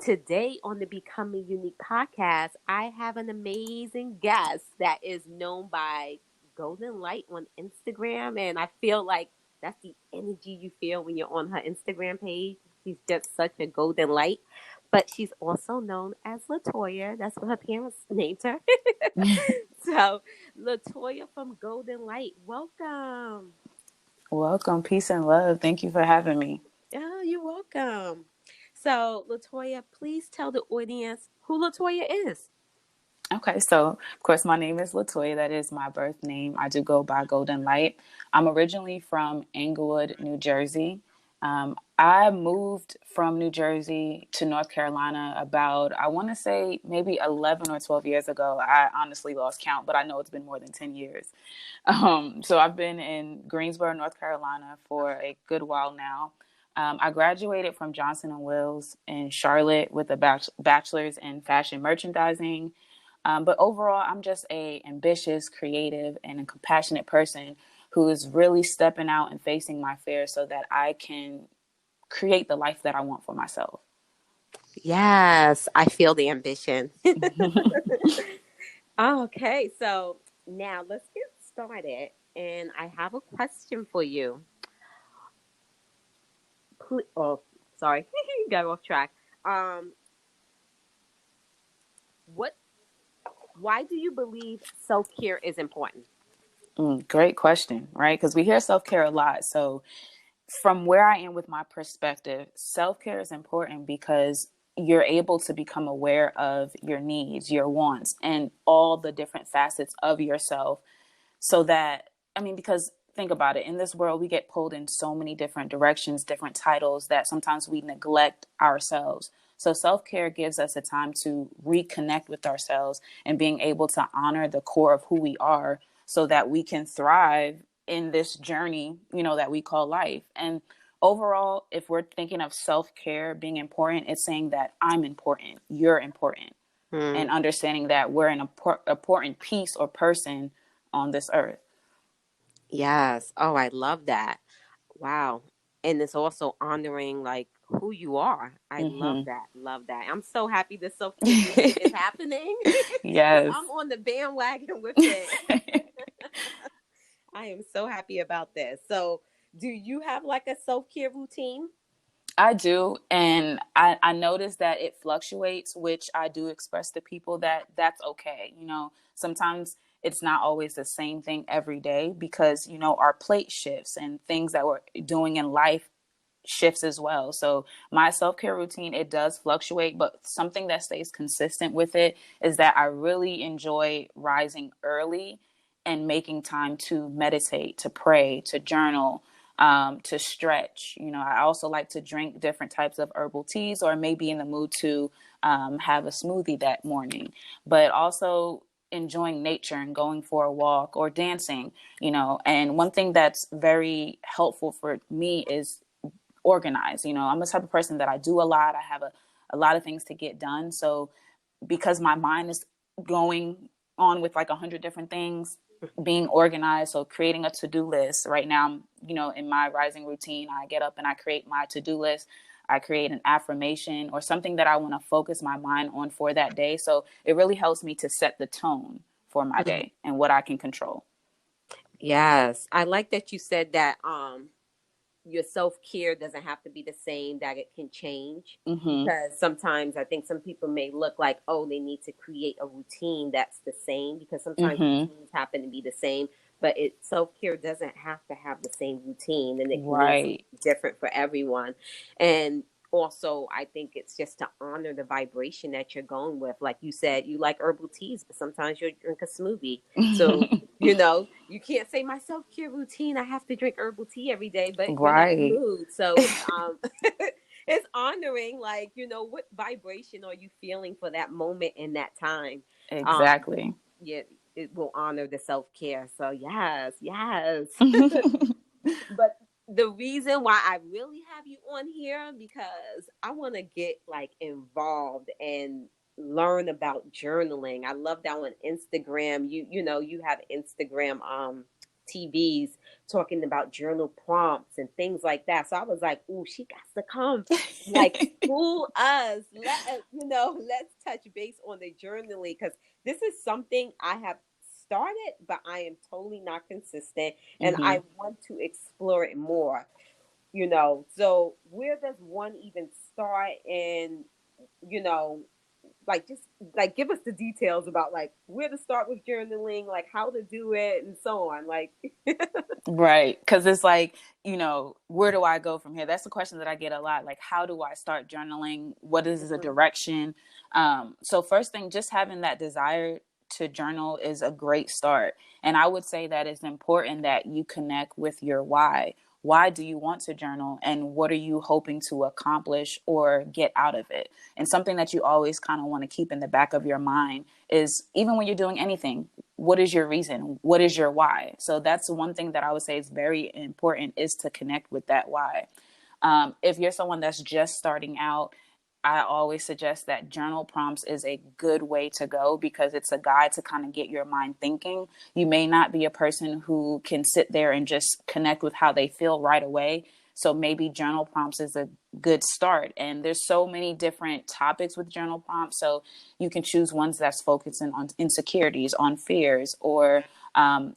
Today on the Becoming Unique podcast, I have an amazing guest that is known by Goldn.Light on Instagram. And I feel like that's the energy you feel when you're on her Instagram page. She's just such a Goldn.Light. But she's also known as Latoya. That's what her parents named her. So, Latoya from Goldn.Light, welcome. Welcome, peace and love. Thank you for having me. Oh, you're welcome. So, Latoya, please tell the audience who Latoya is. Okay, so of course, my name is Latoya. That is my birth name. I do go by Goldn.Light. I'm originally from Englewood, New Jersey. I moved from New Jersey to North Carolina about, I want to say, maybe 11 or 12 years ago. I honestly lost count, but I know it's been more than 10 years. So I've been in Greensboro, North Carolina for a good while now. I graduated from Johnson and Wales in Charlotte with a bachelor's in fashion merchandising. But overall, I'm just a ambitious, creative, and a compassionate person who is really stepping out and facing my fears so that I can create the life that I want for myself. Yes, I feel the ambition. Okay, so now let's get started. And I have a question for you. Oh, sorry, got off track. Um, what? Why do you believe self care is important? Great question, right? Because we hear self-care a lot. So from where I am with my perspective, self-care is important because you're able to become aware of your needs, your wants, and all the different facets of yourself so that, I mean, because think about it, in this world, we get pulled in so many different directions, different titles that sometimes we neglect ourselves. So self-care gives us a time to reconnect with ourselves and being able to honor the core of who we are so that we can thrive in this journey, that we call life. And overall, if we're thinking of self-care being important, it's saying that I'm important, you're important, Hmm. and understanding that we're an important piece or person on this earth. Yes. Oh, I love that. Wow. And it's also honoring like who you are. I love Hmm. that. Love that. I'm so happy the self care movement is happening. Yes. I'm on the bandwagon with it. I am so happy about this. So, do you have like a self care routine? I do. And I notice that it fluctuates, which I do express to people that that's okay. Sometimes it's not always the same thing every day because, our plate shifts and things that we're doing in life shifts as well. So my self-care routine, it does fluctuate, but something that stays consistent with it is that I really enjoy rising early and making time to meditate, to pray, to journal, to stretch. I also like to drink different types of herbal teas or maybe in the mood to have a smoothie that morning, but also enjoying nature and going for a walk or dancing. And one thing that's very helpful for me is organized. I'm the type of person that I do a lot. I have a lot of things to get done. So because my mind is going on with like 100 different things, being organized, so creating a to-do list. Right now, in my rising routine, I get up and I create my to-do list. I create an affirmation or something that I want to focus my mind on for that day. So it really helps me to set the tone for my Mhm. day and what I can control. Yes. I like that you said that your self care doesn't have to be the same, that it can change. Mm-hmm. Because sometimes I think some people may look like, oh, they need to create a routine that's the same because sometimes Mm-hmm. routines happen to be the same, but self care doesn't have to have the same routine and it can mean something Right. different for everyone. And also, I think it's just to honor the vibration that you're going with. Like you said, you like herbal teas, but sometimes you drink a smoothie. So you can't say my self care routine. I have to drink herbal tea every day, but you're not in the Right. mood. So it's it's honoring like what vibration are you feeling for that moment in that time. Um, Exactly. yeah, it will honor the self care. So yes, yes. But the reason why I really have you on here because I want to get like involved and learn about journaling. I love that on Instagram. You have Instagram TVs talking about journal prompts and things like that. So I was like, "Ooh, she got to come, like school us. Let us, let's touch base on the journaling because this is something I have started, but I am totally not consistent, and Hmm. I want to explore it more. So where does one even start? And you know, like just like give us the details about like where to start with journaling, like how to do it, and so on. Like, Right. Because it's like, where do I go from here? That's the question that I get a lot. Like, how do I start journaling? What is the mhm, direction? So, first thing, just having that desire to journal is a great start. And I would say that it's important that you connect with your why. Why do you want to journal? And what are you hoping to accomplish or get out of it? And something that you always kind of want to keep in the back of your mind is even when you're doing anything, what is your reason? What is your why? So that's one thing that I would say is very important, is to connect with that why. If you're someone that's just starting out, I always suggest that journal prompts is a good way to go because it's a guide to kind of get your mind thinking. You may not be a person who can sit there and just connect with how they feel right away. So maybe journal prompts is a good start. And there's so many different topics with journal prompts. So you can choose ones that's focusing on insecurities, on fears, or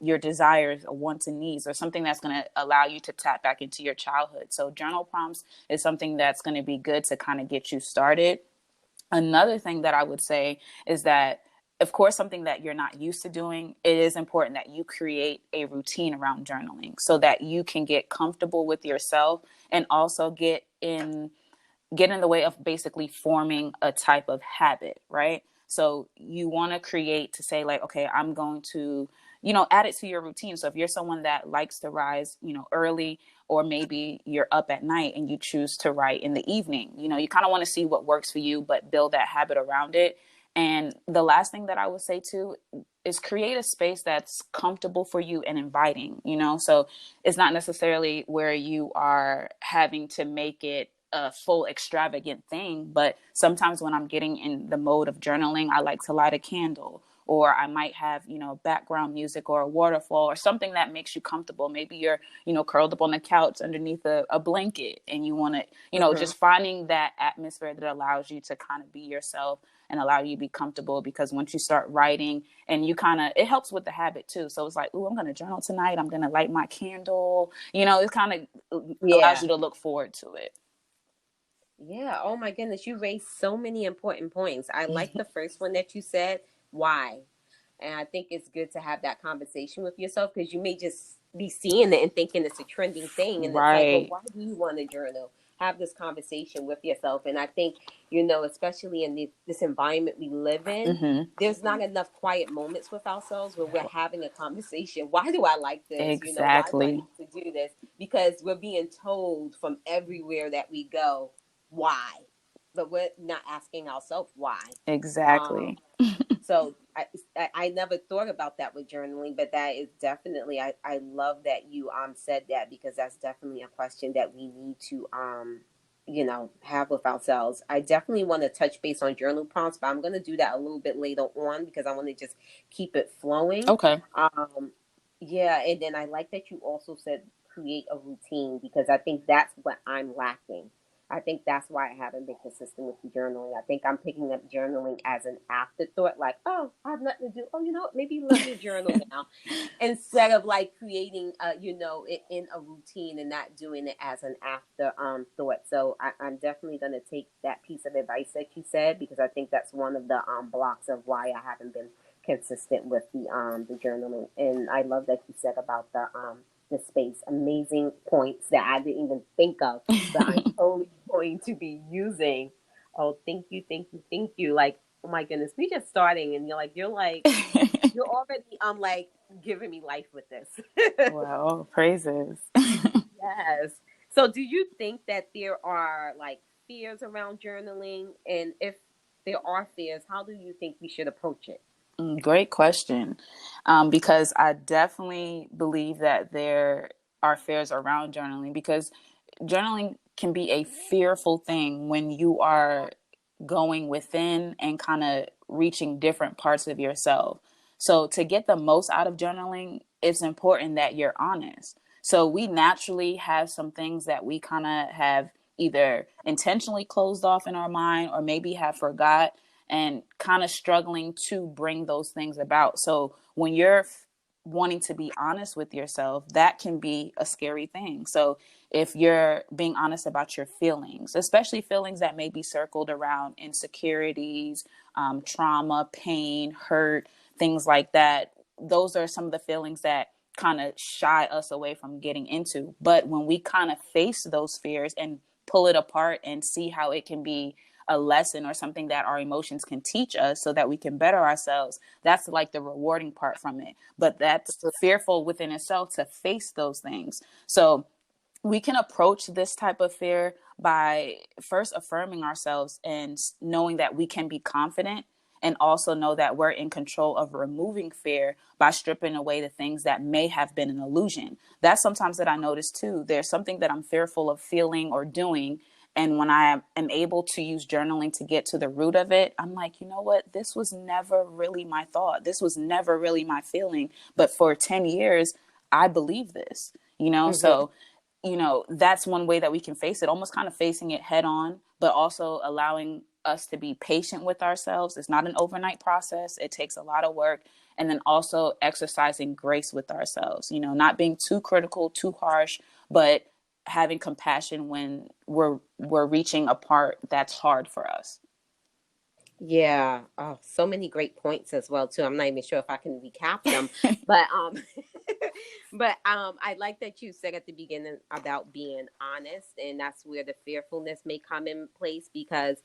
your desires or wants and needs, or something that's going to allow you to tap back into your childhood. So journal prompts is something that's going to be good to kind of get you started. Another thing that I would say is that, of course, something that you're not used to doing, it is important that you create a routine around journaling so that you can get comfortable with yourself and also get in the way of basically forming a type of habit, right? So you want to create to say like, okay, I'm going to, add it to your routine. So if you're someone that likes to rise, early, or maybe you're up at night and you choose to write in the evening, you kind of want to see what works for you, but build that habit around it. And the last thing that I would say too is create a space that's comfortable for you and inviting, so it's not necessarily where you are having to make it a full extravagant thing, but sometimes when I'm getting in the mode of journaling, I like to light a candle, or I might have, background music or a waterfall or something that makes you comfortable. Maybe you're, curled up on the couch underneath a blanket and you want to, mhm. just finding that atmosphere that allows you to kind of be yourself and allow you to be comfortable. Because once you start writing and you kind of, it helps with the habit too. So it's like, oh, I'm going to journal tonight. I'm going to light my candle. It kind of allows Yeah. you to look forward to it. Yeah. Oh my goodness, you raised so many important points. I like the first one that you said, why? And I think it's good to have that conversation with yourself because you may just be seeing it and thinking it's a trending thing. And it's like, but Right. why do you want to journal? Have this conversation with yourself. And I think, especially in this environment we live in, Hmm. there's not enough quiet moments with ourselves where we're having a conversation. Why do I like this? Why do I Exactly. need to do this? Because we're being told from everywhere that we go, why? But we're not asking ourselves why. Um, Exactly. so I never thought about that with journaling, but that is definitely I love that you said that because that's definitely a question that we need to have with ourselves. I definitely want to touch base on journal prompts, but I'm going to do that a little bit later on because I want to just keep it flowing. Okay. Yeah, and then I like that you also said create a routine because I think that's what I'm lacking. I think that's why I haven't been consistent with the journaling. I think I'm picking up journaling as an afterthought, like, oh, I have nothing to do. Oh, you know what? Maybe let me journal now, instead of like creating, it in a routine and not doing it as an after thought. So I'm definitely gonna take that piece of advice that you said because I think that's one of the blocks of why I haven't been consistent with the journaling. And I love that you said about the space. Amazing points that I didn't even think of that I'm totally going to be using. Oh, thank you, thank you, thank you. Like, oh my goodness, we just starting and you're already like giving me life with this. Well, praises. Yes. So do you think that there are like fears around journaling? And if there are fears, how do you think we should approach it? Great question. Because I definitely believe that there are fears around journaling, because journaling can be a fearful thing when you are going within and kind of reaching different parts of yourself. So to get the most out of journaling, it's important that you're honest. So we naturally have some things that we kind of have either intentionally closed off in our mind or maybe have forgot and kind of struggling to bring those things about. So when you're wanting to be honest with yourself, that can be a scary thing. So if you're being honest about your feelings, especially feelings that may be circled around insecurities, trauma, pain, hurt, things like that, those are some of the feelings that kind of shy us away from getting into. But when we kind of face those fears and pull it apart and see how it can be a lesson or something that our emotions can teach us so that we can better ourselves, that's like the rewarding part from it. But that's fearful within itself to face those things. So we can approach this type of fear by first affirming ourselves and knowing that we can be confident, and also know that we're in control of removing fear by stripping away the things that may have been an illusion. That's sometimes that I notice too. There's something that I'm fearful of feeling or doing. And when I am able to use journaling to get to the root of it, I'm like, you know what? This was never really my thought. This was never really my feeling. But for 10 years, I believe this, you know? Mm-hmm. So that's one way that we can face it, almost kind of facing it head on, but also allowing us to be patient with ourselves. It's not an overnight process. It takes a lot of work. And then also exercising grace with ourselves, not being too critical, too harsh, but having compassion when we're reaching a part that's hard for us. Yeah. Oh, so many great points as well too. I'm not even sure if I can recap them, but I like that you said at the beginning about being honest, and that's where the fearfulness may come in place because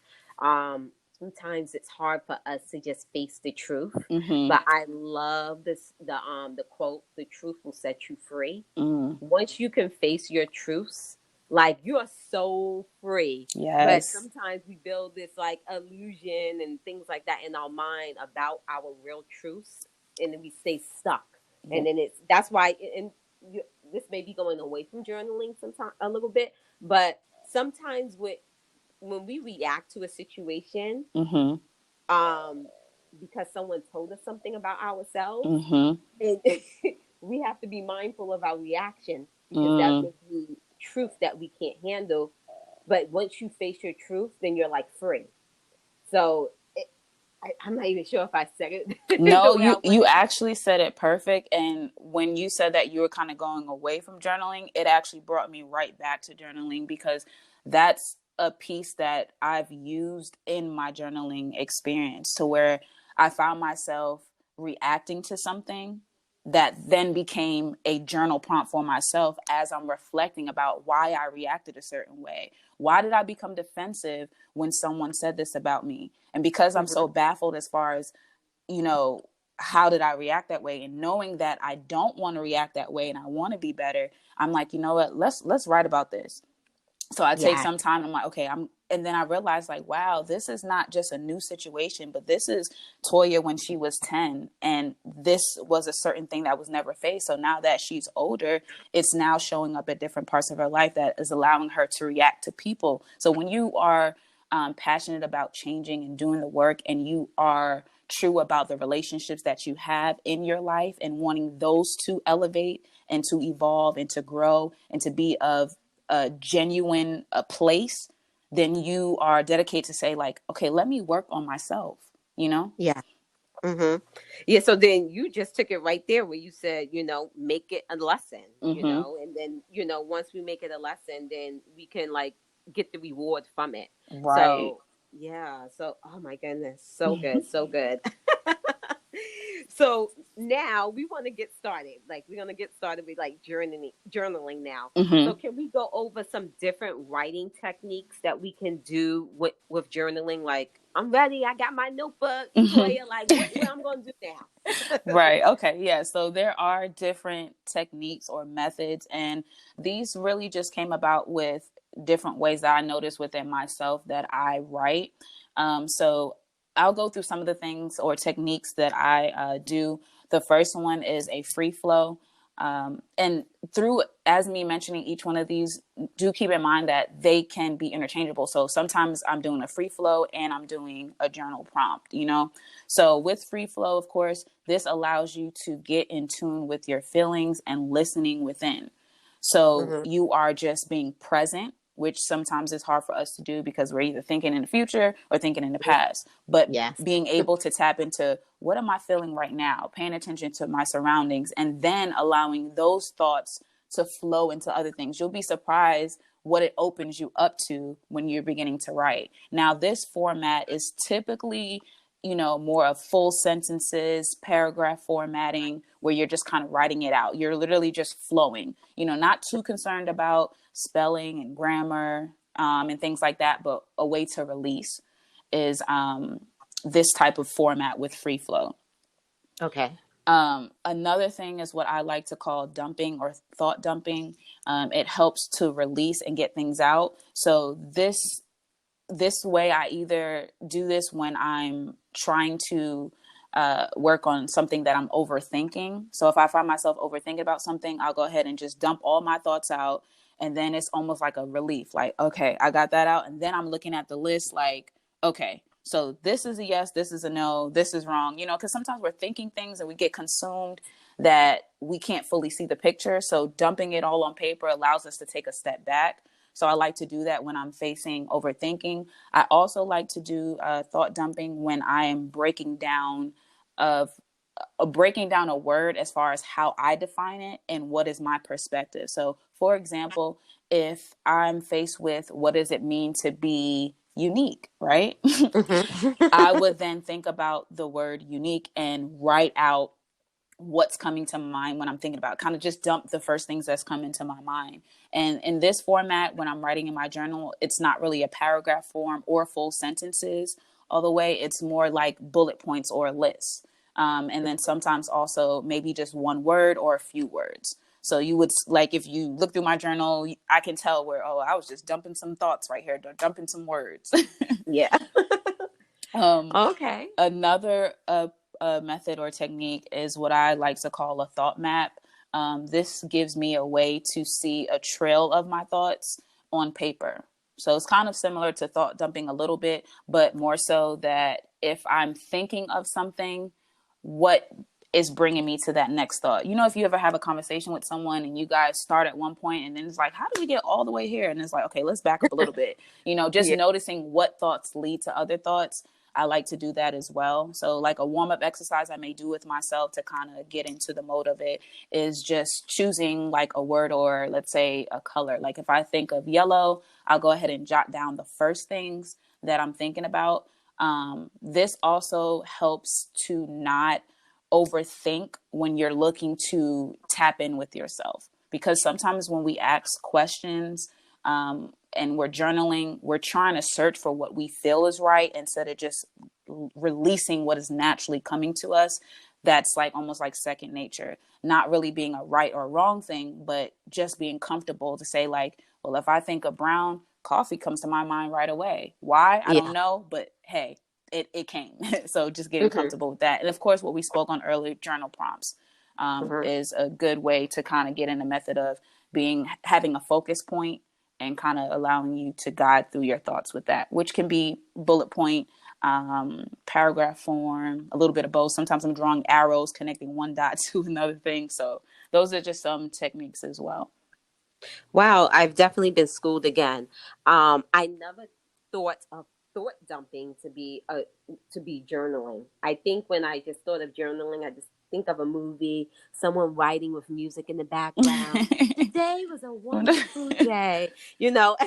sometimes it's hard for us to just face the truth. Mm-hmm. But I love the quote, "The truth will set you free." Mm. Once you can face your truths, like you are so free. But Yes. sometimes we build this like illusion and things like that in our mind about our real truths, and then we stay stuck. Yeah. And then that's why, and you, this may be going away from journaling sometimes a little bit, but sometimes when we react to a situation, Mm-hmm. um, because someone told us something about ourselves, Mm-hmm. and we have to be mindful of our reaction because that Mm. may be truth that we can't handle. But once you face your truth, then you're like free. So I'm not even sure if I said it the No, way I you wanted to. actually said it perfect. And when you said that you were kind of going away from journaling, it actually brought me right back to journaling, because that's a piece that I've used in my journaling experience, to where I found myself reacting to something that then became a journal prompt for myself as I'm reflecting about why I reacted a certain way. Why did I become defensive when someone said this about me? And because I'm so Mm-hmm. baffled as far as, you know, how did I react that way? And knowing that I don't want to react that way and I want to be better, I'm like, you know what, let's write about this. So I take Yeah. some time. I'm like, okay, and then I realized, like, wow, this is not just a new situation, but this is Toya when she was 10. And this was a certain thing that was never faced. So now that she's older, it's now showing up at different parts of her life that is allowing her to react to people. So when you are passionate about changing and doing the work, and you are true about the relationships that you have in your life and wanting those to elevate and to evolve and to grow and to be of a genuine place, then you are dedicated to say, like, okay, let me work on myself, you know? Yeah. Mm-hmm. Yeah. So then you just took it right there where you said, make it a lesson, Mm-hmm. and then, once we make it a lesson, then we can like get the reward from it. Right. So, yeah. So, oh my goodness. So good. So good. So now we want to get started. Like we're gonna get started with like journaling now. Mm-hmm. So can we go over some different writing techniques that we can do with journaling? Like I'm ready. I got my notebook, Mm-hmm. Toya. Like what I'm gonna do now? Right. Okay. Yeah. So there are different techniques or methods, and these really just came about with different ways that I noticed within myself that I write. So I'll go through some of the things or techniques that I do. The first one is a free flow. And through, as me mentioning each one of these, do keep in mind that they can be interchangeable. So sometimes I'm doing a free flow and I'm doing a journal prompt, you know? So with free flow, of course, this allows you to get in tune with your feelings and listening within. So Mm-hmm. you are just being present, which sometimes is hard for us to do because we're either thinking in the future or thinking in the past. But Yes. being able to tap into what am I feeling right now, paying attention to my surroundings, and then allowing those thoughts to flow into other things. You'll be surprised what it opens you up to when you're beginning to write. Now, this format is typically, you know, more of full sentences, paragraph formatting, where you're just kind of writing it out. You're literally just flowing, you know, not too concerned about spelling and grammar and things like that, but a way to release is this type of format with free flow. Okay. Another thing is what I like to call dumping or thought dumping. It helps to release and get things out. So this way, I either do this when I'm trying to work on something that I'm overthinking. So if I find myself overthinking about something, I'll go ahead and just dump all my thoughts out. And then it's almost like a relief, like, okay, I got that out. And then I'm looking at the list like, okay, so this is a yes, this is a no, this is wrong, you know, because sometimes we're thinking things and we get consumed that we can't fully see the picture. So dumping it all on paper allows us to take a step back. So I like to do that when I'm facing overthinking. I also like to do thought dumping when I am of breaking down a word as far as how I define it and what is my perspective. So, for example, if I'm faced with what does it mean to be unique, right? I Mm-hmm. would then think about the word unique and write out what's coming to mind when I'm thinking about it. Kind of just dump the first things that's come into my mind. And in this format, when I'm writing in my journal, it's not really a paragraph form or full sentences all the way. It's more like bullet points or lists. And then sometimes also maybe just one word or a few words. So you would, like, if you look through my journal, I can tell where, oh, I was just dumping some thoughts right here, dumping some words. Yeah. um, Okay. Another method or technique is what I like to call a thought map. This gives me a way to see a trail of my thoughts on paper. So it's kind of similar to thought dumping a little bit, but more so that if I'm thinking of something, what is bringing me to that next thought? You know, if you ever have a conversation with someone and you guys start at one point and then it's like, how do we get all the way here? And it's like, okay, let's back up a little bit. You know, just Yeah. noticing what thoughts lead to other thoughts. I like to do that as well. So, like a warm up exercise I may do with myself to kind of get into the mode of it is just choosing like a word or let's say a color. Like if I think of yellow, I'll go ahead and jot down the first things that I'm thinking about. This also helps to not overthink when you're looking to tap in with yourself. Because sometimes when we ask questions, and we're journaling, we're trying to search for what we feel is right instead of just releasing what is naturally coming to us. That's like almost like second nature, not really being a right or wrong thing, but just being comfortable to say, like, well, if I think of brown, coffee comes to my mind right away. Why? I don't Yeah. know, but hey, it came. So just getting Mm-hmm. comfortable with that. And of course, what we spoke on earlier, journal prompts, Mm-hmm. is a good way to kind of get in the method of having a focus point and kind of allowing you to guide through your thoughts with that, which can be bullet point, paragraph form, a little bit of both. Sometimes I'm drawing arrows connecting one dot to another thing. So those are just some techniques as well. Wow, I've definitely been schooled again. I never thought of thought dumping to be journaling. I think when I just thought of journaling, I just think of a movie, someone writing with music in the background. Today was a wonderful day. You know,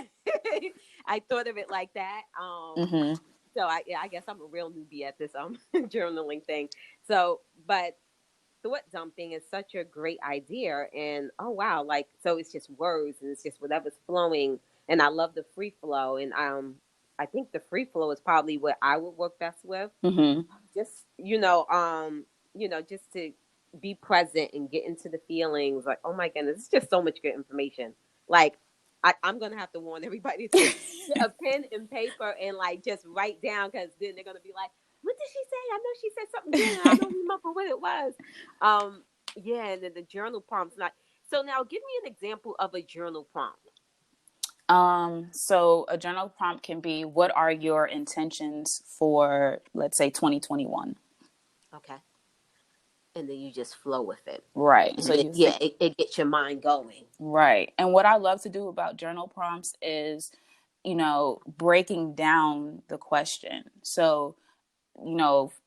I thought of it like that. Mm-hmm. So yeah, I guess I'm a real newbie at this journaling thing. So, but thought dumping is such a great idea, and oh wow, like so it's just words and it's just whatever's flowing, and I love the free flow, and I think the free flow is probably what I would work best with. Mm-hmm. Just just to be present and get into the feelings. Like, oh my goodness, it's just so much good information. Like, I'm gonna have to warn everybody to get a pen and paper and like just write down, because then they're gonna be like, what did she say? I know she said something good and I don't remember what it was. Yeah, and then the journal prompts not. So now, give me an example of a journal prompt. So a journal prompt can be, what are your intentions for, let's say, 2021? Okay, and then you just flow with it, Right. and So then you yeah, think, it gets your mind going. right. And what I love to do about journal prompts is, breaking down the question. So,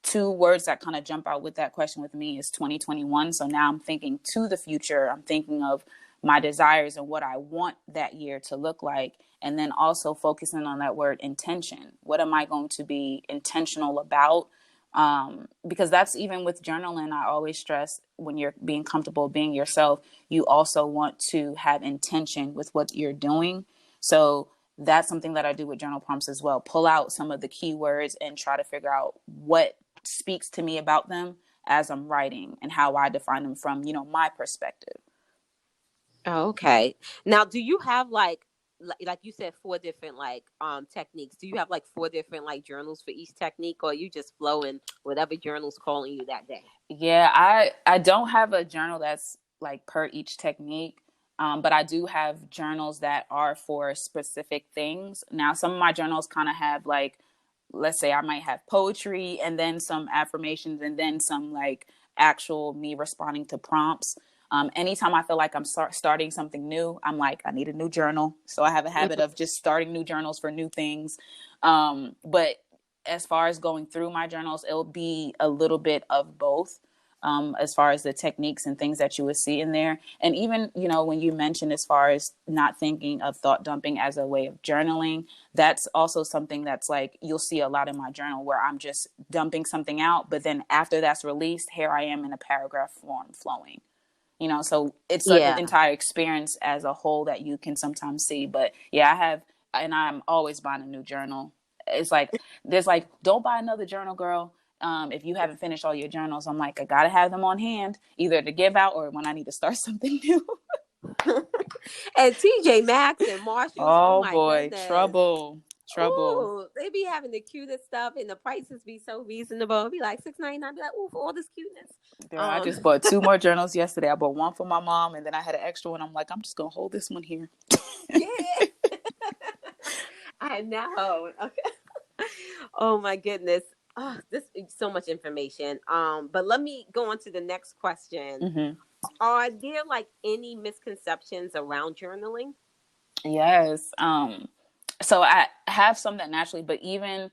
two words that kind of jump out with that question with me is 2021. So now I'm thinking to the future. I'm thinking of my desires and what I want that year to look like. And then also focusing on that word intention. What am I going to be intentional about? Because that's even with journaling, I always stress when you're being comfortable being yourself, you also want to have intention with what you're doing. So that's something that I do with journal prompts as well. Pull out some of the keywords and try to figure out what speaks to me about them as I'm writing and how I define them from, my perspective. Oh, okay. Now, do you have like you said, four different techniques? Do you have like four different like journals for each technique, or you just flow in whatever journal's calling you that day? Yeah, I don't have a journal that's like per each technique. But I do have journals that are for specific things. Now, some of my journals kind of have like, let's say I might have poetry and then some affirmations and then some like actual me responding to prompts. Anytime I feel like I'm starting something new, I'm like, I need a new journal. So I have a habit of just starting new journals for new things. But as far as going through my journals, it'll be a little bit of both. As far as the techniques and things that you would see in there. And even, when you mentioned as far as not thinking of thought dumping as a way of journaling, that's also something that's like, you'll see a lot in my journal where I'm just dumping something out. But then after that's released, here I am in a paragraph form flowing. So it's an Yeah. entire experience as a whole that you can sometimes see. But yeah, I have, and I'm always buying a new journal. It's like, there's like, don't buy another journal, girl. If you haven't finished all your journals, I'm like, I gotta have them on hand, either to give out or when I need to start something new. And TJ Maxx and Marshalls, oh Oh my boy, goodness. trouble. Ooh, they be having the cutest stuff, and the prices be so reasonable. It'd be like $6.99. Be like, ooh, for all this cuteness. Girl, I Um, just bought two more journals yesterday. I bought one for my mom, and then I had an extra one. I'm like, I'm just gonna hold this one here. yeah, I know. Okay. Oh my goodness. Oh, this is so much information. But let me go on to the next question. Hmm. Are there like any misconceptions around journaling? Yes. So I have some that naturally, but even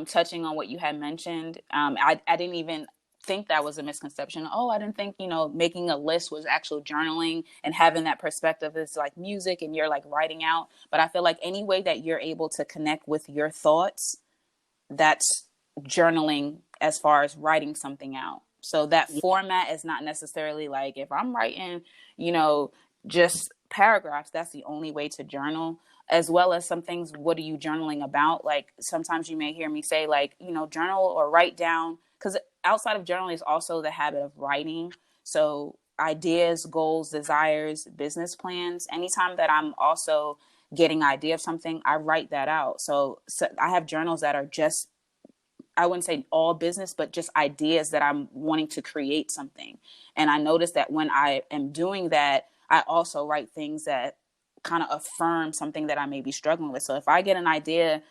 touching on what you had mentioned, I didn't even think that was a misconception. Oh, I didn't think, making a list was actual journaling and having that perspective is like music and you're like writing out. But I feel like any way that you're able to connect with your thoughts, that's journaling as far as writing something out. So that Yeah. format is not necessarily like if I'm writing, you know, just paragraphs, that's the only way to journal. As well as some things, what are you journaling about? Like sometimes you may hear me say, like, journal or write down, because outside of journaling is also the habit of writing. So ideas, goals, desires, business plans, anytime that I'm also getting idea of something, I write that out. So I have journals that are just, I wouldn't say all business, but just ideas that I'm wanting to create something. And I notice that when I am doing that, I also write things that kind of affirm something that I may be struggling with. So if I get an idea,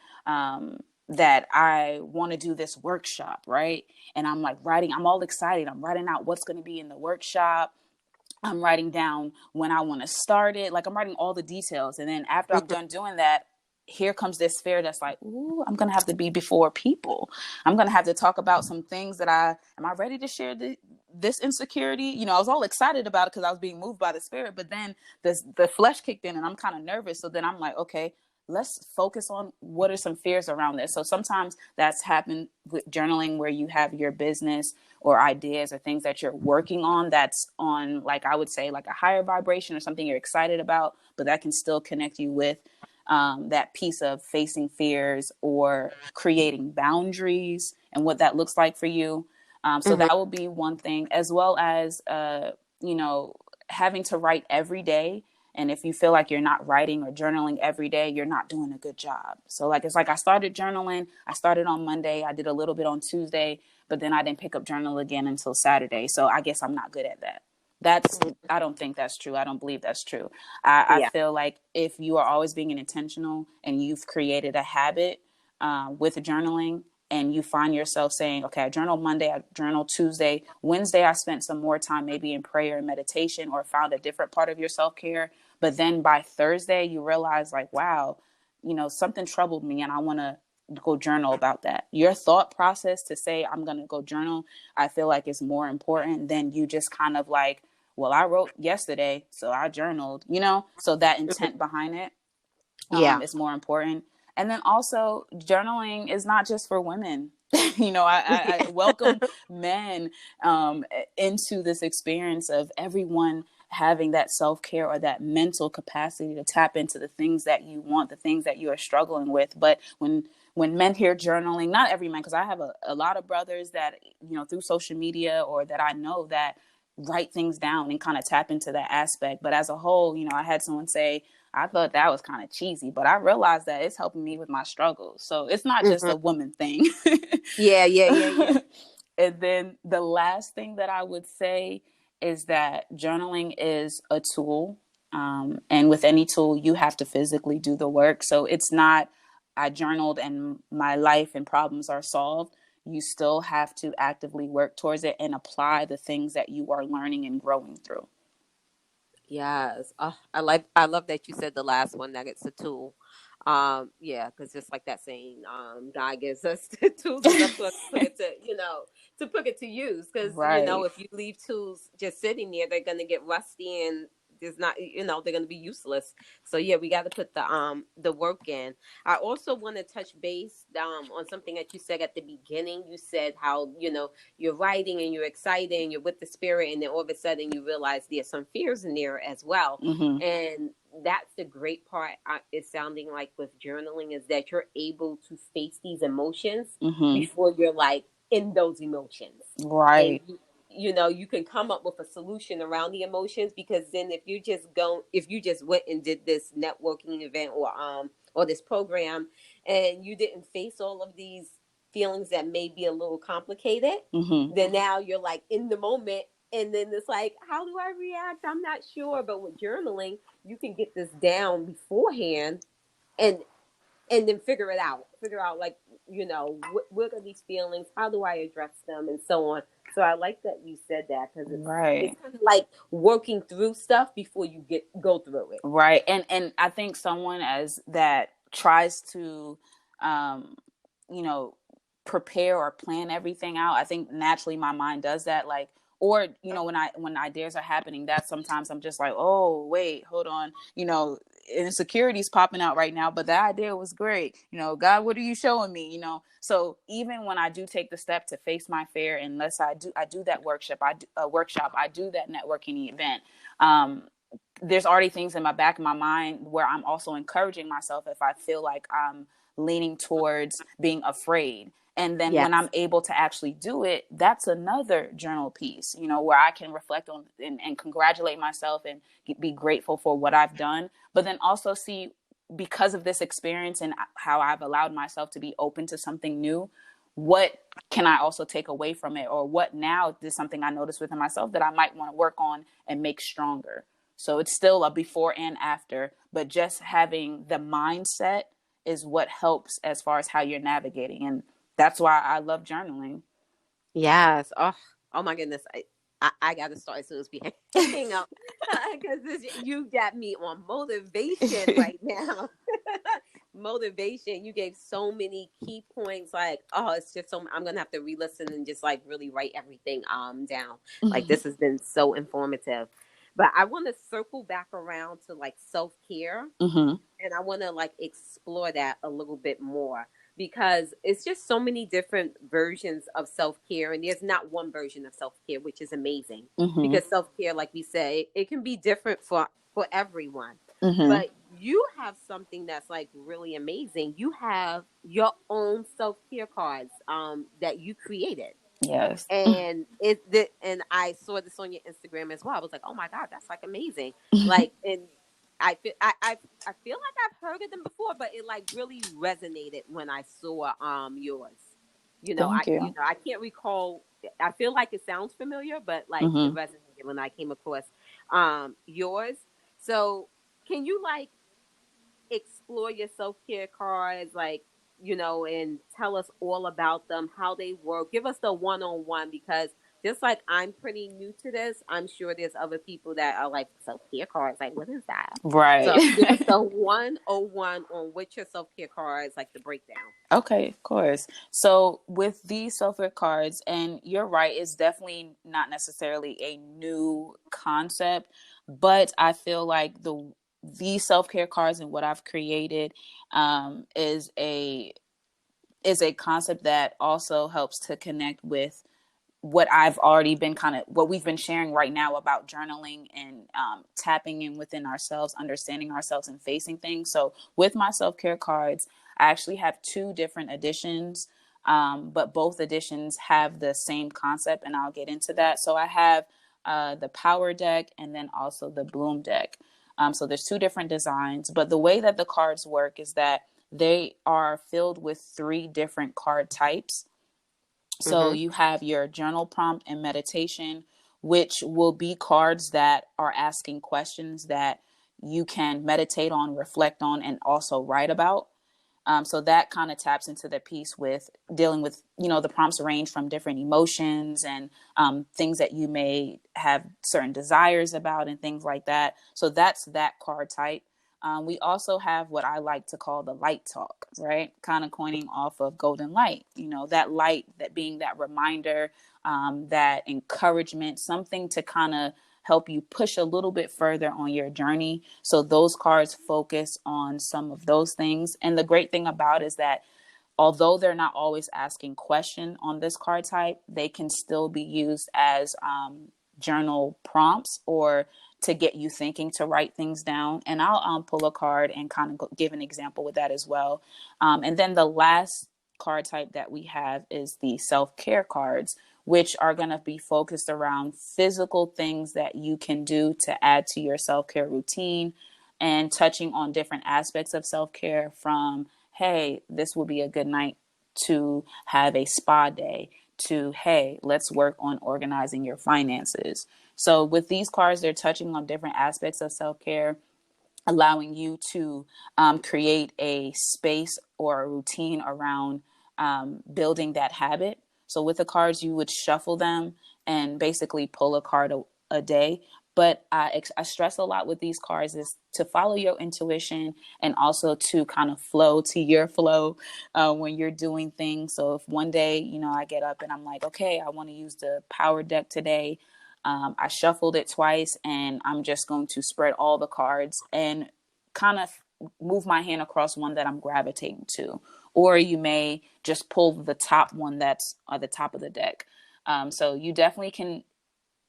that I want to do this workshop, right? And I'm like writing, I'm all excited. I'm writing out what's going to be in the workshop. I'm writing down when I want to start it. Like I'm writing all the details. And then after I'm Mhm. done doing that, here comes this fear that's like, ooh, I'm going to have to be before people. I'm going to have to talk about some things that am I ready to share this insecurity? I was all excited about it because I was being moved by the spirit, but then the flesh kicked in and I'm kind of nervous. So then I'm like, okay, let's focus on what are some fears around this. So sometimes that's happened with journaling where you have your business or ideas or things that you're working on that's on, like I would say, like a higher vibration or something you're excited about, but that can still connect you with that piece of facing fears or creating boundaries and what that looks like for you. So Mhm. that will be one thing, as well as, you know, having to write every day And if you feel like you're not writing or journaling every day, you're not doing a good job. So like, it's like I started journaling. I started on Monday. I did a little bit on Tuesday, but then I didn't pick up journal again until Saturday. So I guess I'm not good at that. I don't think that's true. I don't believe that's true. I Yeah. feel like if you are always being intentional and you've created a habit with journaling, and you find yourself saying, okay, I journaled Monday, I journaled Tuesday, Wednesday, I spent some more time maybe in prayer and meditation, or found a different part of your self-care. But then by Thursday, you realize like, wow, something troubled me and I want to go journal about that. Your thought process to say, I'm going to go journal, I feel like is more important than you just kind of like, well, I wrote yesterday, so I journaled, so that intent behind it Yeah. is more important. And then also, journaling is not just for women. I welcome men into this experience of everyone having that self-care or that mental capacity to tap into the things that you want, the things that you are struggling with. But when men hear journaling, not every man, because I have a lot of brothers that, through social media or that I know that write things down and kind of tap into that aspect. But as a whole, I had someone say, I thought that was kind of cheesy, but I realized that it's helping me with my struggles. So it's not just Hmm. a woman thing. Yeah. Yeah. Yeah. Yeah. And then the last thing that I would say is that journaling is a tool. And with any tool, you have to physically do the work. So it's not, I journaled and my life and problems are solved. You still have to actively work towards it and apply the things that you are learning and growing through. Yes. I love that you said the last one that it's a tool. Yeah, because just like that saying, God gives us the tools. It's up to us to put it to, to put it to use. Because Right. if you leave tools just sitting there, they're gonna get rusty and there's not, they're gonna be useless. So yeah, we got to put the work in. I also want to touch base on something that you said at the beginning. You said how you're writing and you're excited and you're with the spirit, and then all of a sudden you realize there's some fears in there as well. Mm-hmm. And that's the great part. It's sounding like with journaling is that you're able to face these emotions Mm-hmm. before you're like in those emotions, and Right. you can come up with a solution around the emotions, because then if you just went and did this networking event or this program and you didn't face all of these feelings that may be a little complicated, Mm-hmm. then now you're like in the moment, and then it's like, how do I react? I'm not sure. But with journaling, you can get this down beforehand, and then figure out like, what are these feelings, how do I address them, and so on. So I like that you said that, because it's Right. kind of like working through stuff before you go through it. Right. And I think someone as that tries to um you know prepare or plan everything out, I think naturally my mind does that, like, or when ideas are happening, that sometimes I'm just like, oh wait, hold on, insecurities popping out right now, but that idea was great, God, what are you showing me, so even when I do take the step to face my fear, unless I do that workshop, I do that networking event, um there's already things in my back of my mind where I'm also encouraging myself if I feel like I'm leaning towards being afraid. And then Yes. when I'm able to actually do it, that's another journal piece, where I can reflect on and congratulate myself and be grateful for what I've done. But then also see, because of this experience and how I've allowed myself to be open to something new, what can I also take away from it? Or what now is something I noticed within myself that I might want to work on and make stronger? So it's still a before and after, but just having the mindset is what helps as far as how you're navigating. And that's why I love journaling. Yes. Oh my goodness. I got to start as soon as we hang up, because you got me on motivation right now. Motivation. You gave so many key points. Like, oh, it's just so. I'm gonna have to re-listen and just like really write everything down. Like, this has been so informative. But I want to circle back around to like self care, Mm-hmm. and I want to like explore that a little bit more, because it's just so many different versions of self-care, and there's not one version of self-care, which is amazing, Mm-hmm. because self-care, like we say, it can be different for everyone. Mm-hmm. But you have something that's like really amazing. You have your own self-care cards that you created, Yes. and and I saw this on your Instagram as well. I was like, oh my god, that's like amazing. Like, and I feel like I've heard of them before, but it like really resonated when I saw yours. Thank you. I can't recall. I feel like it sounds familiar, but like it Hmm. resonated when I came across yours. So can you like explore your self care cards, like, and tell us all about them, how they work. Give us the one on one, because just like I'm pretty new to this, I'm sure there's other people that are like self care cards. Like, what is that? Right. So give us the 101 on what your self care cards, like the breakdown. Okay, of course. So with these self-care cards, and you're right, it's definitely not necessarily a new concept, but I feel like these self-care cards and what I've created is a concept that also helps to connect with what I've already been what we've been sharing right now about journaling and tapping in within ourselves, understanding ourselves, and facing things. So, with my self care cards, I actually have two different editions, but both editions have the same concept, and I'll get into that. So, I have the Power Deck and then also the Bloom Deck. So, there's two different designs, but the way that the cards work is that they are filled with three different card types. So Mm-hmm. you have your journal prompt and meditation, which will be cards that are asking questions that you can meditate on, reflect on, and also write about. So that kind of taps into the piece with dealing with, the prompts range from different emotions and things that you may have certain desires about and things like that. So that's that card type. We also have what I like to call the light talk, right? Kind of coining off of Goldn.Light, that light, that being that reminder, that encouragement, something to kind of help you push a little bit further on your journey. So those cards focus on some of those things. And the great thing about it is that although they're not always asking question on this card type, they can still be used as journal prompts or to get you thinking to write things down. And I'll pull a card and kind of give an example with that as well. And then the last card type that we have is the self-care cards, which are going to be focused around physical things that you can do to add to your self-care routine and touching on different aspects of self-care from, hey, this will be a good night to have a spa day, to, hey, let's work on organizing your finances. So with these cards, they're touching on different aspects of self-care, allowing you to create a space or a routine around building that habit. So with the cards, you would shuffle them and basically pull a card a day. But I stress a lot with these cards is to follow your intuition and also to kind of flow to your flow when you're doing things. So if one day, I get up and I'm like, okay, I want to use the power deck today. I shuffled it twice and I'm just going to spread all the cards and kind of move my hand across one that I'm gravitating to. Or you may just pull the top one that's at the top of the deck. So you definitely can.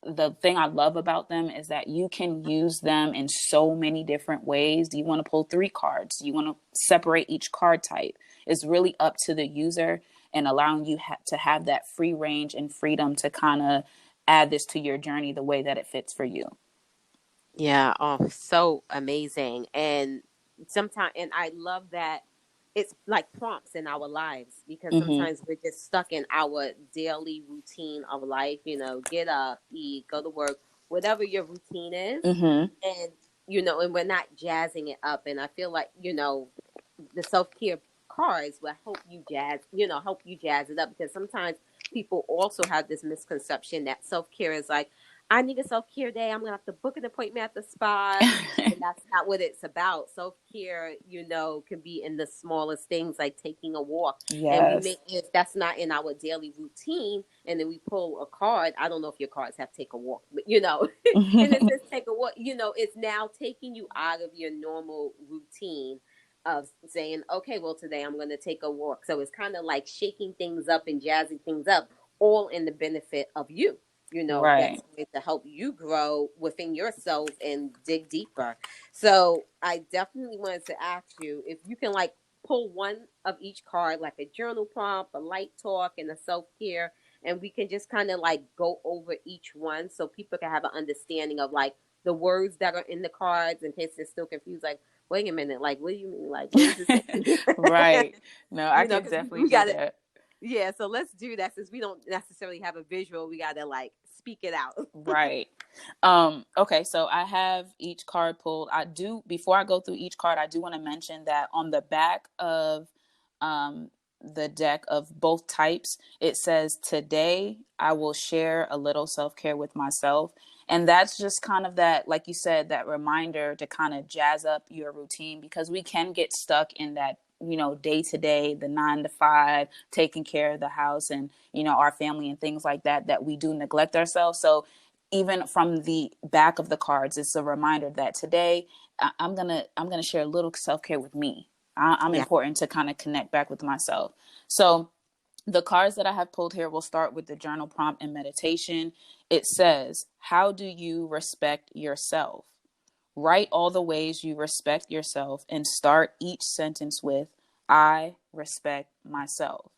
The thing I love about them is that you can use them in so many different ways. Do you want to pull three cards? Do you want to separate each card type? It's really up to the user and allowing you to have that free range and freedom to kind of add this to your journey the way that it fits for you. Yeah, oh, so amazing. And sometimes, and I love that it's like prompts in our lives, because Mm-hmm. sometimes we're just stuck in our daily routine of life, get up, eat, go to work, whatever your routine is. Mm-hmm. And, and we're not jazzing it up. And I feel like, the self care cards will help you jazz it up, because sometimes people also have this misconception that self care is like, I need a self care day. I'm gonna have to book an appointment at the spa, and that's not what it's about. Self care, can be in the smallest things, like taking a walk. And we Yes. make, if that's not in our daily routine, and then we pull a card. I don't know if your cards have take a walk, but and it says take a walk. It's now taking you out of your normal routine of saying, okay, well, today I'm going to take a walk. So it's kind of like shaking things up and jazzing things up, all in the benefit of you. That's Right. going to help you grow within yourself and dig deeper. So I definitely wanted to ask you if you can like pull one of each card, like a journal prompt, a light talk, and a self care, and we can just kind of like go over each one so people can have an understanding of like the words that are in the cards in case they're still confused. Like, wait a minute, like, what do you mean? Like, what does it say? Right. No, I can Because definitely we do got to, that. yeah. So let's do that since we don't necessarily have a visual. We got to like speak it out. Right. Okay, so I have each card pulled. I do before I go through each card, I do want to mention that on the back of um the deck of both types, it says today I will share a little self-care with myself. And that's just kind of that, like you said, that reminder to kind of jazz up your routine because we can get stuck in that, day to day, the 9 to 5, taking care of the house and, our family and things like that, that we do neglect ourselves. So even from the back of the cards, it's a reminder that today I'm gonna share a little self care with me. I'm Yeah. important to kind of connect back with myself. So the cards that I have pulled here will start with the journal prompt and meditation. It says, "How do you respect yourself?" Write all the ways you respect yourself and start each sentence with, "I respect myself."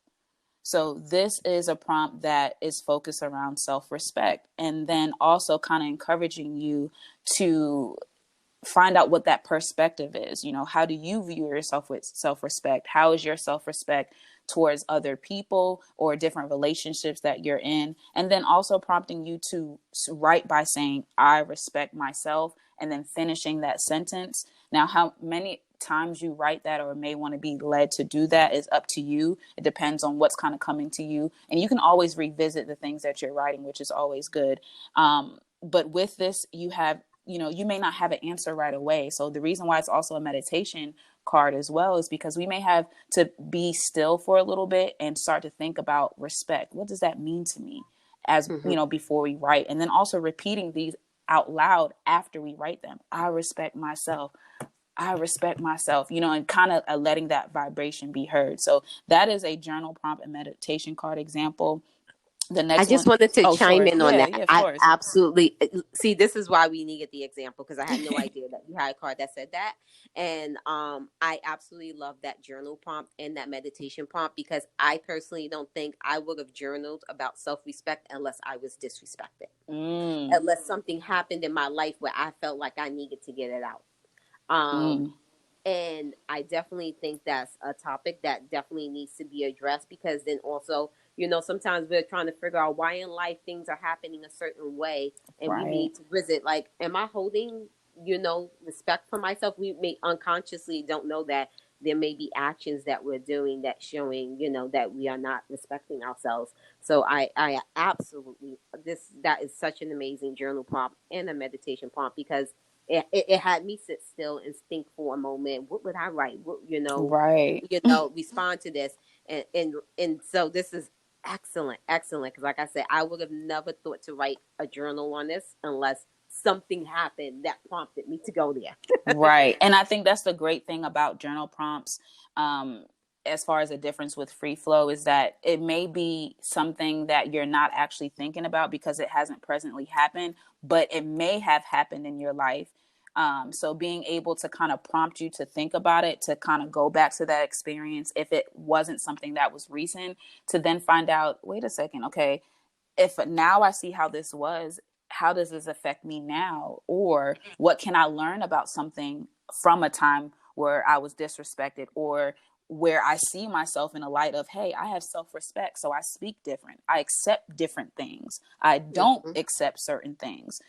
So this is a prompt that is focused around self-respect and then also kind of encouraging you to find out what that perspective is. How do you view yourself with self-respect? How is your self-respect towards other people or different relationships that you're in? And then also prompting you to write by saying, "I respect myself," and then finishing that sentence. Now, how many times you write that or may want to be led to do that is up to you. It depends on what's kind of coming to you. And you can always revisit the things that you're writing, which is always good. But with this, you may not have an answer right away. So the reason why it's also a meditation card as well is because we may have to be still for a little bit and start to think about respect. What does that mean to me as, Hmm. before we write? And then also repeating these out loud after we write them. I respect myself. I respect myself, and kind of letting that vibration be heard. So that is a journal prompt and meditation card example. The I next just one, wanted to oh, chime sure. in on Yeah, that. yeah, of I course. absolutely see. This is why we needed the example because I had no idea that you had a card that said that, and I absolutely love that journal prompt and that meditation prompt because I personally don't think I would have journaled about self respect unless I was disrespected, Mm, unless something happened in my life where I felt like I needed to get it out. Um, mm, and I definitely think that's a topic that definitely needs to be addressed because then also, sometimes we're trying to figure out why in life things are happening a certain way and we right, need to visit like, am I holding, respect for myself? We may unconsciously don't know that there may be actions that we're doing that showing, that we are not respecting ourselves. So I absolutely that is such an amazing journal prompt and a meditation prompt because it had me sit still and think for a moment. What would I write? What, right, respond to this, and so this is excellent, excellent. Because like I said, I would have never thought to write a journal on this unless something happened that prompted me to go there. right. And I think that's the great thing about journal prompts. Um, as far as a difference with free flow is that it may be something that you're not actually thinking about because it hasn't presently happened, but it may have happened in your life. So being able to kind of prompt you to think about it, to kind of go back to that experience, if it wasn't something that was recent, to then find out, wait a second, okay, if now I see how this was, how does this affect me now? Or what can I learn about something from a time where I was disrespected or where I see myself in a light of, hey, I have self respect. So I speak different. I accept different things. I don't Hmm. accept certain things,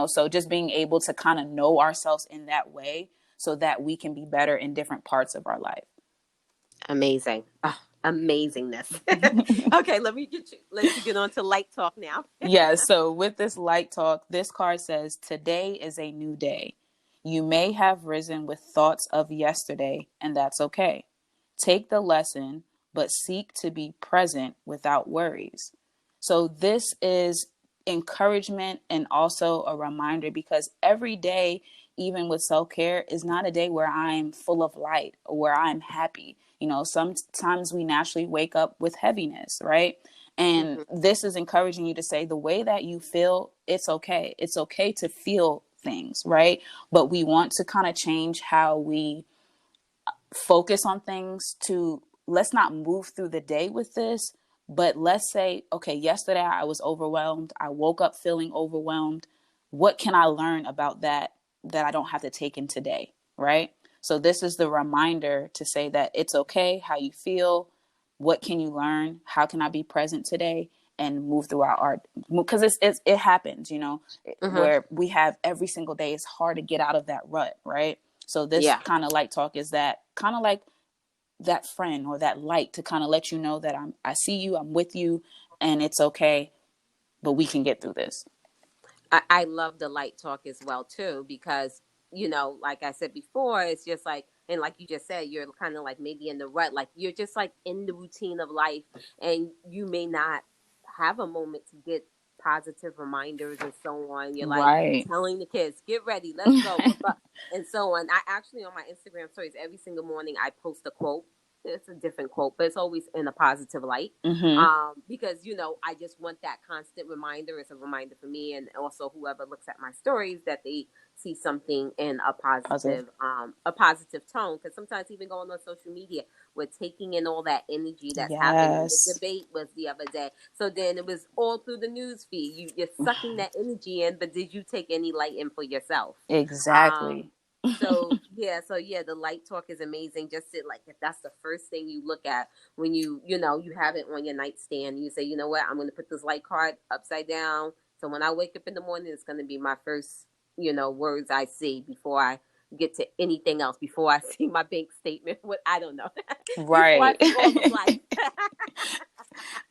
So just being able to kind of know ourselves in that way so that we can be better in different parts of our life. Amazing. Oh, amazingness. Okay, let you get on to light talk now. Yeah, so with this light talk, this card says, "Today is a new day. You may have risen with thoughts of yesterday, and that's okay. Take the lesson, but seek to be present without worries." So this is encouragement and also a reminder because every day, even with self-care, is not a day where I'm full of light or where I'm happy. Sometimes we naturally wake up with heaviness, right? And Hmm. this is encouraging you to say the way that you feel, it's okay. It's okay to feel things, right? But we want to kind of change how we focus on things to let's not move through the day with this, but let's say, okay, yesterday I was overwhelmed. I woke up feeling overwhelmed. what can I learn about that I don't have to take in today, right? So this is the reminder to say that it's okay how you feel. What can you learn? How can I be present today and move throughout our, because it happens, Mm-hmm. where we have every single day. It's hard to get out of that rut, right? So this Yeah. kind of light talk is that kind of like that friend or that light to kind of let you know that I see you, I'm with you, and it's okay, but we can get through this. I love the light talk as well too, because like I said before, it's just like, and like you just said, you're kind of like maybe in the rut, like you're just like in the routine of life, and you may not have a moment to get positive reminders and so on. You're like Right. telling the kids, get ready, let's go, and so on. I actually, on my Instagram stories, every single morning I post a quote. It's a different quote, but it's always in a positive light. Mm-hmm. Because I just want that constant reminder. It's a reminder for me, and also whoever looks at my stories, that they see something in Positive. a positive tone. Because sometimes even going on social media, we're taking in all that energy that's happening. The Yes. debate was the other day, so then it was all through the news feed. You're sucking that energy in, but did you take any light in for yourself? Exactly. Um, so yeah, the light talk is amazing. Just sit like, if that's the first thing you look at when you have it on your nightstand, you say, you know what, I'm going to put this light card upside down. So when I wake up in the morning, it's going to be my first, words I see before I get to anything else, before I see my bank statement. What, I don't know, before I Right. see all of life.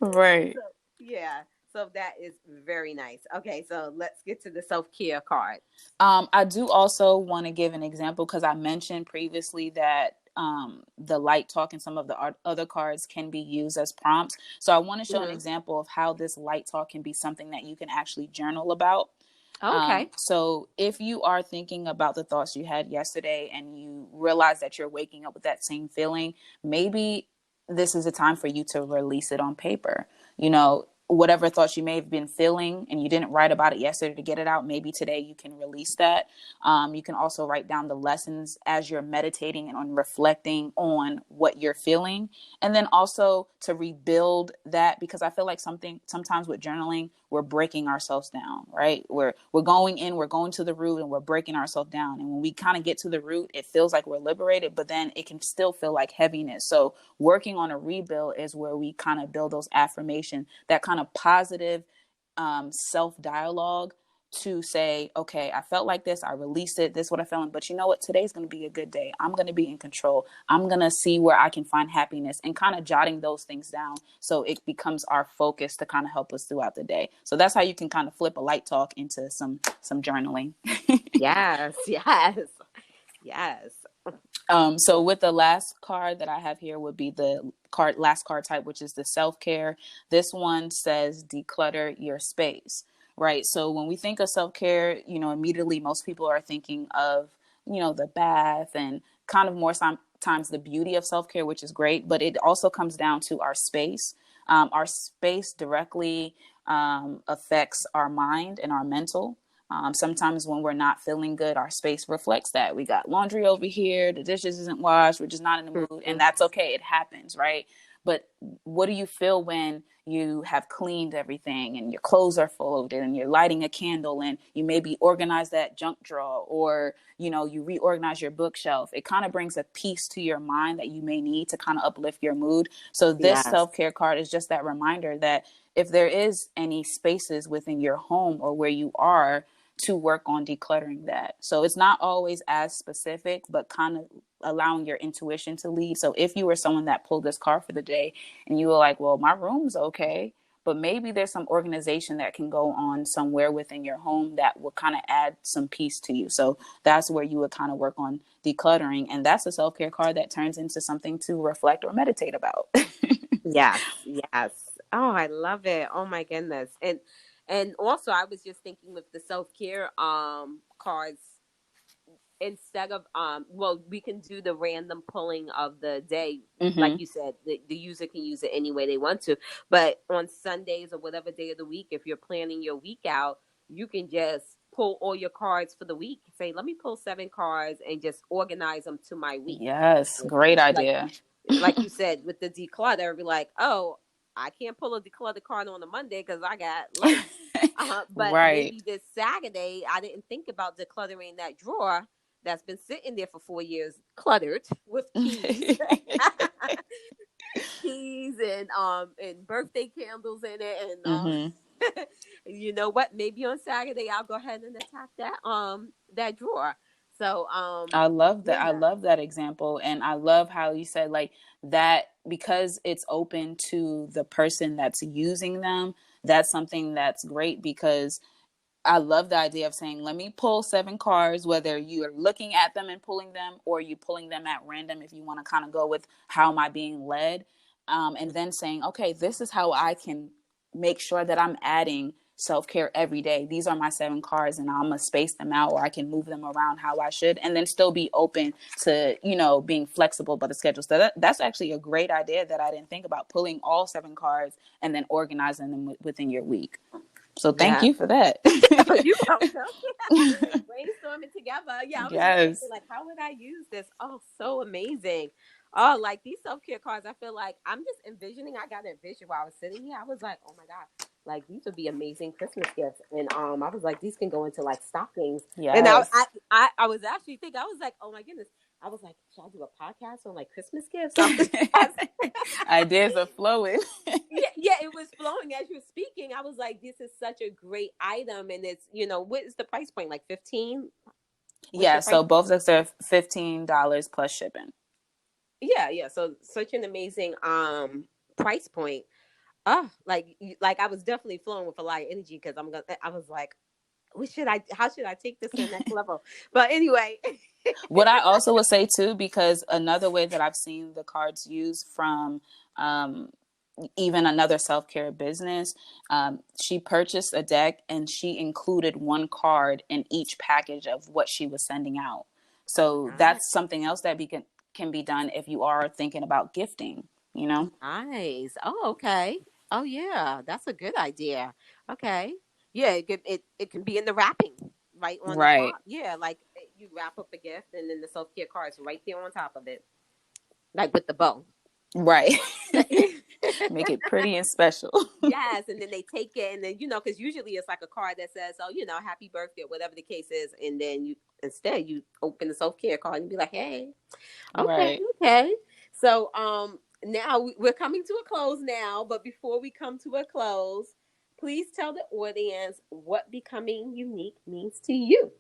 Right. So yeah, so that is very nice. Okay, so let's get to the self-care card. I do also want to give an example because I mentioned previously that the light talk and some of the other cards can be used as prompts. So I want to show an Mm-hmm. example of how this light talk can be something that you can actually journal about. Okay. So if you are thinking about the thoughts you had yesterday and you realize that you're waking up with that same feeling, maybe this is a time for you to release it on paper. Whatever thoughts you may have been feeling and you didn't write about it yesterday to get it out, maybe today you can release that. You can also write down the lessons as you're meditating and on reflecting on what you're feeling. And then also to rebuild that, because I feel like sometimes with journaling, we're breaking ourselves down, right? We're going in, we're going to the root and we're breaking ourselves down. And when we kind of get to the root, it feels like we're liberated, but then it can still feel like heaviness. So working on a rebuild is where we kind of build those affirmations, that kind of positive self dialogue to say, okay, I felt like this, I released it, this is what I felt, but you know what, today's going to be a good day, I'm going to be in control, I'm going to see where I can find happiness, and kind of jotting those things down so it becomes our focus to kind of help us throughout the day. So that's how you can kind of flip a light talk into some journaling. Yes. Yes. Yes. So with the last card that I have here would be the last card type, which is the self-care. This one says declutter your space, right? So when we think of self-care, immediately most people are thinking of, the bath and kind of more sometimes the beauty of self-care, which is great, but it also comes down to our space. Our space directly affects our mind and our mental. Sometimes when we're not feeling good, our space reflects that. We got laundry over here, the dishes isn't washed, we're just not in the mood, and Mhm. that's okay. It happens, right? But what do you feel when you have cleaned everything and your clothes are folded and you're lighting a candle and you maybe organize that junk drawer, or you reorganize your bookshelf? It kind of brings a peace to your mind that you may need to kind of uplift your mood. So this Yes. self-care card is just that reminder that if there is any spaces within your home or where you are, to work on decluttering that. So it's not always as specific, but kind of allowing your intuition to lead. So if you were someone that pulled this card for the day and you were like, well, my room's okay, but maybe there's some organization that can go on somewhere within your home that will kind of add some peace to you. So that's where you would kind of work on decluttering. And that's a self-care card that turns into something to reflect or meditate about. Yes, yes. Oh, I love it. Oh my goodness. And also I was just thinking with the self-care cards, instead of well, we can do the random pulling of the day. Like Mm-hmm. you said, the user can use it any way they want to. But on Sundays or whatever day of the week, if you're planning your week out, you can just pull all your cards for the week. Say, let me pull 7 cards and just organize them to my week. Yes, great Like idea. like you said with the declutter, be like, oh, I can't pull a declutter card on a Monday because I got life. But Right. maybe this Saturday, I didn't think about decluttering that drawer that's been sitting there for 4 years, cluttered with keys, keys and birthday candles in it, and Hmm. you know what? Maybe on Saturday I'll go ahead and attack that drawer. So I love that. I yeah, love that example. And I love how you said like that because it's open to the person that's using them. That's something that's great because I love the idea of saying, let me pull 7 cards, whether you're looking at them and pulling them or you pulling them at random if you want to kind of go with how am I being led. And then saying, okay, this is how I can make sure that I'm adding self-care every day. These are my 7 cards and I'm going to space them out or I can move them around how I should and then still be open to, being flexible about the schedule. So that's actually a great idea that I didn't think about, pulling all 7 cards and then organizing them within your week. So thank yeah. you for that. You're welcome. Brainstorming together. Yeah, I was just thinking Yes. like, how would I use this? Oh, so amazing. Oh, like these self care cards. I feel like I'm just envisioning. I got a vision while I was sitting here. I was like, oh my god, like these would be amazing Christmas gifts. And I was like, these can go into like stockings. And Yes. I was actually thinking. I was like, oh my goodness. I was like, should I do a podcast on like Christmas gifts? I was, Ideas are flowing. yeah, yeah, it was flowing as you were speaking. I was like, this is such a great item, and it's what is the price point? Like 15? What's Yeah, the price? so both of them are $15 plus shipping. Yeah, yeah. So such an amazing price point. Oh, like I was definitely flowing with a lot of energy because I was like, what should I? How should I take this to the next level? But anyway, What I also would say too, because another way that I've seen the cards used from um, even another self-care business, she purchased a deck and she included 1 card in each package of what she was sending out. So that's something else that can be done if you are thinking about gifting. nice. Oh, okay. Oh, yeah. That's a good idea. Okay. Yeah, it can be in the wrapping right on the Right. top. Yeah, like you wrap up a gift and then the self care cards right there on top of it, like with the bow. Right. Make it pretty and special. Yes, and then they take it, and then because usually it's like a card that says, "Oh, happy birthday," whatever the case is, and then you open the self care card and be like, "Hey, okay, Right. okay." So now we're coming to a close now, but before we come to a close, please tell the audience what becoming unique means to you.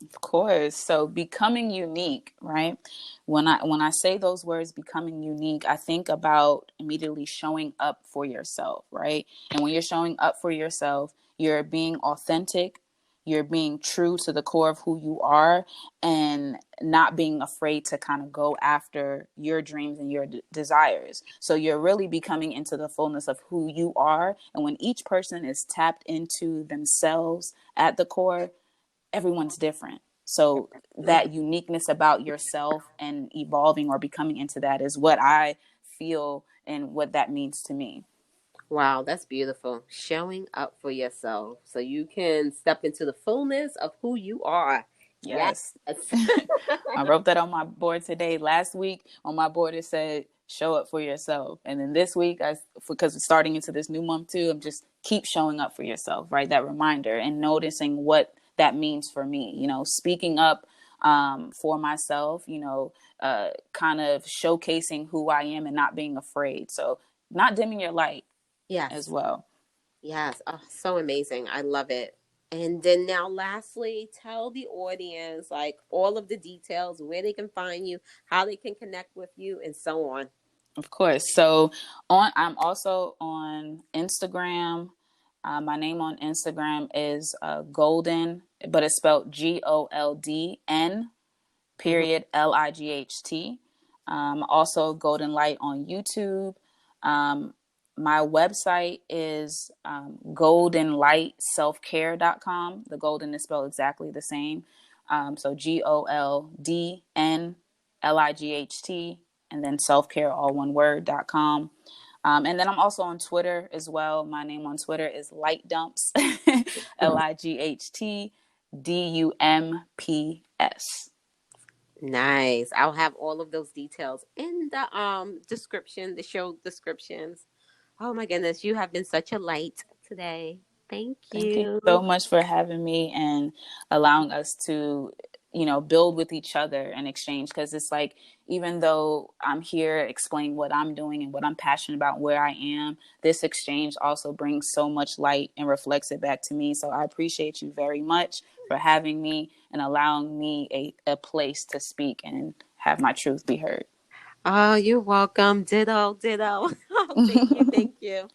Of course. So becoming unique, right? When I say those words becoming unique, I think about immediately showing up for yourself, right? And when you're showing up for yourself, you're being authentic, you're being true to the core of who you are and not being afraid to kind of go after your dreams and your desires. So you're really becoming into the fullness of who you are. And when each person is tapped into themselves at the core, everyone's different. So that uniqueness about yourself and evolving or becoming into that is what I feel and what that means to me. Wow, that's beautiful. Showing up for yourself so you can step into the fullness of who you are. Yes. Yes. I wrote that on my board today. Last week on my board it said show up for yourself. And then this week because it's starting into this new month too, I'm just keep showing up for yourself, right? That reminder and noticing what that means for me, speaking up for myself, kind of showcasing who I am and not being afraid. So not dimming your light as Yes. well. Yes. Oh, so amazing. I love it. And then now lastly, tell the audience like all of the details, where they can find you, how they can connect with you, and so on. Of course. So I'm also on Instagram. My name on Instagram is Golden, but it's spelled Goldn Mhm. period Light. Also Goldn.Light on YouTube. Um, my website is goldnlightselfcare.com. The golden is spelled exactly the same. So Goldnlight and then selfcare, all one word.com. And then I'm also on Twitter as well. My name on Twitter is Light Dumps, LIGHTDUMPS. Nice. I'll have all of those details in the description, the show descriptions. Oh my goodness, you have been such a light today. Thank Thank you so you. much for having me and allowing us to, build with each other and exchange. Because it's like, even though I'm here explaining what I'm doing and what I'm passionate about, where I am, this exchange also brings so much light and reflects it back to me. So I appreciate you very much for having me and allowing me a place to speak and have my truth be heard. Oh, you're welcome. Ditto, ditto. Oh, thank you, thank you.